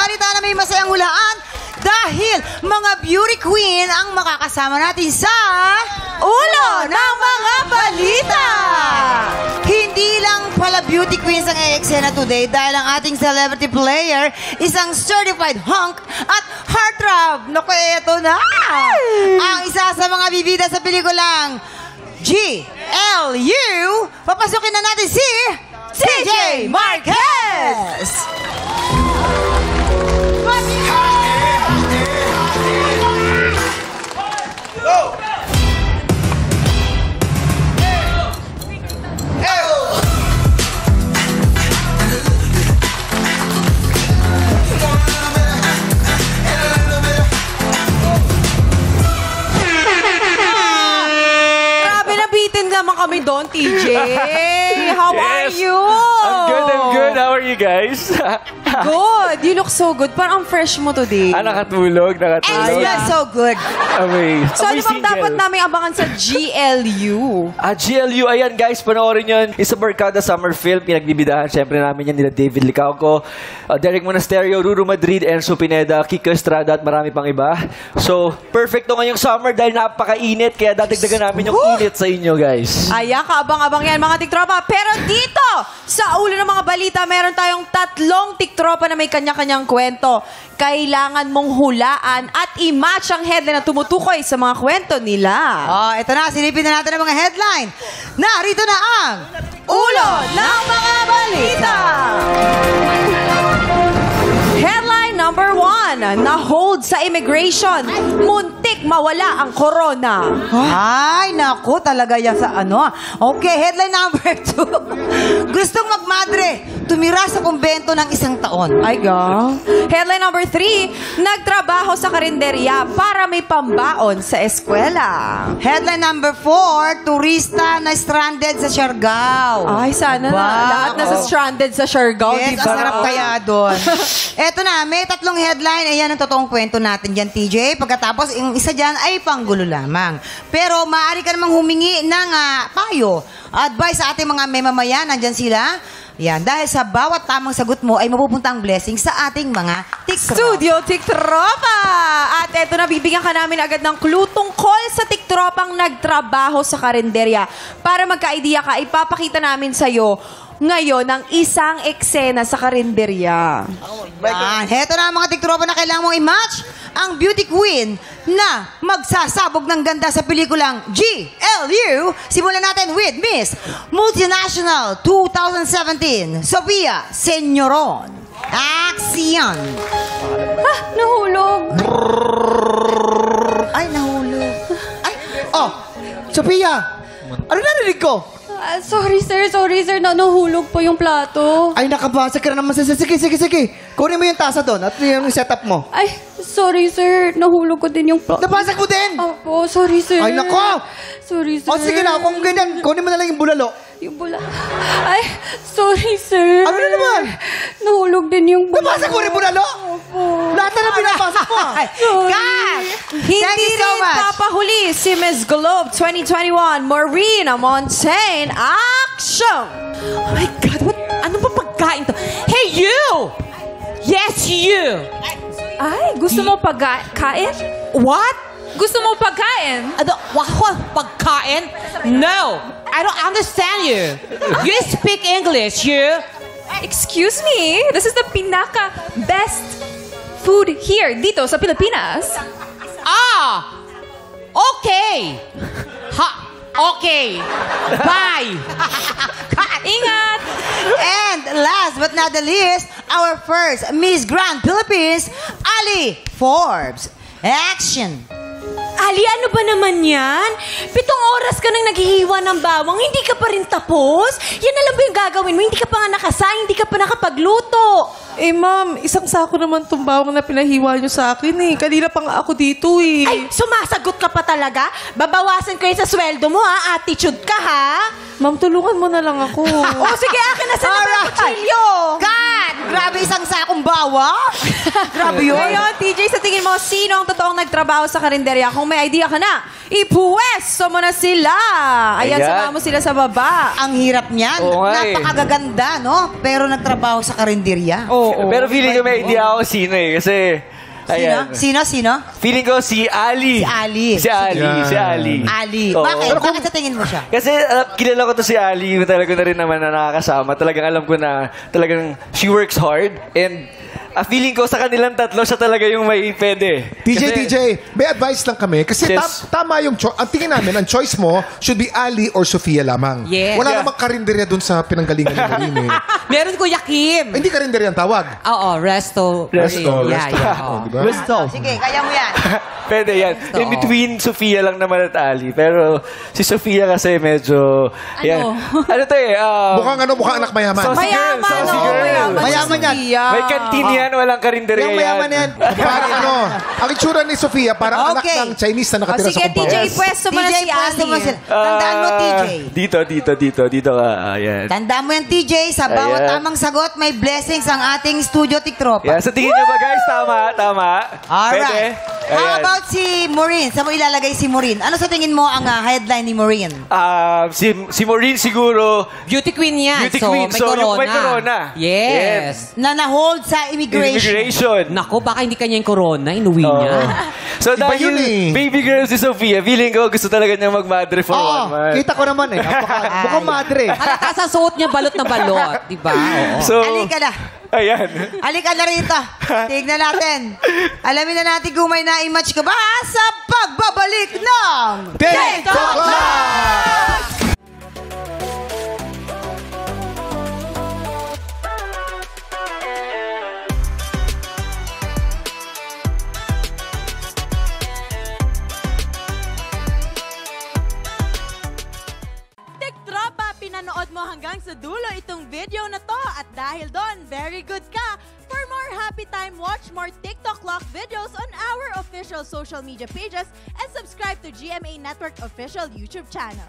balita na may masayang hulaan dahil mga beauty queen ang makakasama natin sa Ulo ng Mga Balita! Hindi lang pala beauty queens ang e-eksena today dahil ang ating celebrity player isang certified hunk at heartthrob. Naku, eto na! Ang isa sa mga bibida sa pelikulang GLU, papasukin na natin si CJ Marquez! Go! Naman kami doon, TJ. How are you? I'm good. How are you guys? Good. You look so good. Parang fresh mo today. Nakatulog. And you look so good. Amazing. So, ano bang dapat namin abangan sa GLU? GLU, ayan guys, panoorin yun. Isang barkada summer film. Pinagbibidahan syempre namin yan nila David Licauco, Derek Monasterio, Ruru Madrid, Enzo Pineda, Kiko Estrada at marami pang iba. So, perfecto ngayong summer dahil napakainit. Kaya dadagdagan namin yung init sa inyo guys. Ayan, kaabang-abang yan mga tiktropa. Pero dito, sa ulo ng mga balita, meron tayong 3 tiktropa na may kanya-kanyang kwento. Kailangan mong hulaan at i-match ang headline na tumutukoy sa mga kwento nila. Oh, ito na, silipin na natin ang mga headline. Narito na ang Ulo ng Mga Balita! Headline number 1, na-hold sa immigration. Muntik mawala ang corona. Ay, naku, talaga yan sa ano. Okay, headline number 2. Gustong magmadre, tumira sa kumbento ng 1 taon. Ay, ga. Headline number 3, nagtrabaho sa karinderya para may pambaon sa eskwela. Headline number 4, turista na stranded sa Siargao. Ay, sana na. Lahat na sa stranded sa Siargao. Yes, diba? ang sarap kaya doon. Eto na, may 3 headline. Ayan ang totoong kwento natin dyan, TJ. Pagkatapos, yung isa dyan ay panggulo lamang. Pero maaari ka namang humingi ng payo. Advice sa ating mga memamayan. Nandyan sila. Yan, dahil sa bawat tamang sagot mo ay mapupunta ang blessing sa ating mga tiktropa. Studio Tiktropa! At eto na, bibigyan ka namin agad ng clue tungkol sa tiktropang nagtrabaho sa karinderya. Para magka-idea ka, ipapakita namin sa'yo ngayon ang isang eksena sa karinderya. Yan, heto na ang mga tiktropa na kailangan mong i-match. Ang beauty queen na magsasabog ng ganda sa pelikulang GLU. Simulan natin with Miss Multinational 2017, Sofia Senyoron. Action! Nahulog. Ay, nahulog. Ay, oh, Sophia, ano narinig ko? Sorry sir, nahulog po yung plato. Ay, nakabasa ka na naman. Sige. Kunin mo yung tasa doon at yung setup mo. Ay, sorry sir, nahulog ko din yung plato. Nabasag mo din! Opo, sorry sir. Ay, nako! Sorry sir. O sige na, kung ganyan, kunin mo na lang yung bulalo. Yung bula. Ay, sorry sir. Ano na naman? Nahulog din yung bulalo. Nabasag mo rin bulalo? Opo. Lahat na pinapasok mo. Kat! Hindi Thank you so rin much. papahuli si Miss Globe 2021, Marina Montaigne. Action! Oh my God, ano ba pagkain to? Hey, you! Yes, you! Ay, gusto mo pagkain? What? Gusto mo pagkain? Pagkain? No! I don't understand you. You speak English, you? Excuse me, this is the pinaka-best food here, dito sa Pilipinas. Ah! Okay! Okay! Bye! Ingat! And last but not the least, our first Miss Grand Philippines, Ali Forbes. Action! Ali, ano ba naman yan? 7 oras ka nang naghihiwa ng bawang, hindi ka pa rin tapos? Yan na lang ba yung gagawin mo? Hindi ka pa nga nakasay, hindi ka pa nakapagluto. Eh, ma'am, isang sako naman itong bawang na pinahiwa niyo sa akin eh. Kanina pa nga ako dito eh. Ay, sumasagot ka pa talaga? Babawasan ko yun sa sweldo mo, ha? Attitude ka, ha? Ma'am, tulungan mo na lang ako. O, sige, akin na sa naman ang kutsilyo. Cut! Grabe, isang sakong bawa. Grabe yun. Ngayon, TJ, sa tingin mo, sino ang totoong nagtrabaho sa karinderya? Kung may idea ka na, ipuwesto mo na sila. Ayan, Ayan. sama mo sila sa baba. Ang hirap niyan. Oo nga eh. Napakagaganda, no? Pero nagtrabaho sa karinderya. Oo. Pero feeling ko may idea ako sino eh. Kasi, ayan. Sino? Feeling ko si Ali. Si Ali. Si Ali. Yan. Si Ali. Ali. Oo. Bakit sa tingin mo siya? Kasi kilala ko to si Ali, talaga na rin naman na nakakasama. Talagang alam ko na talagang she works hard. And feeling ko sa kanilang tatlo, siya talaga yung may pwede. TJ, may advice lang kami. Kasi Yes. tama yung choice. Ang tingin namin, ang choice mo should be Ali or Sofia lamang. Yes. Wala Yeah. namang karinderya dun sa pinanggalingan ni Marin eh. Meron Kuya Kim. Hindi karinderya ang tawag. Oo, resto. Resto. Yeah, resto. yeah. Oh, diba? Sige, kaya mo yan. Pwede yan. In between Sofia lang naman at Ali. Pero si Sofia kasi medyo... Yan. Ano to eh? Mukhang anak mayaman. Saucy girl. Mayaman, Saucy oh, girl. Mayaman yan. May kantin yan, walang karinderya Yung mayaman yan. Parang ang itsura ni Sofia, parang anak Okay. ng Chinese na O nakatira sige, sa compound. TJ, pwesto mo na si pwesto Ali. mo sila. Tandaan mo, TJ. Dito ka. Ayan. Tandaan mo yan, TJ. Sa bawat Ayan. tamang sagot, may blessings ang ating studio tiktropa. Yan, sa tingin niyo ba guys? Tama. Alright. Pwede? How Ayan. about si Maureen? Saan mo ilalagay si Maureen? Ano sa tingin mo ang headline ni Maureen? Si Maureen siguro, Beauty queen yan. Beauty so, queen. May So, corona. yung may corona. Yes. Na na-hold sa immigration. immigration. Nako, baka hindi kanya yung corona. Inuwi niya. So Iba dahil yun eh. baby girl si Sofia, feeling ko gusto talaga niya mag-madre for Oo, 1 month. kita ko naman eh. Mukhang madre. Halata sa suot niya balot na balot. Diba? Oo. So, Halika na. ayan. Halika na rito. Tignan natin. Alamin na natin kung may na-image ka ba sa pagbabalik ng TikTok Live! Tiktropa, pinanood mo hanggang sa dulo itong video na to at dahil doon, very good ka. For more happy time, watch more TikTok Clock videos on our official social media pages and subscribe to GMA Network official YouTube channel.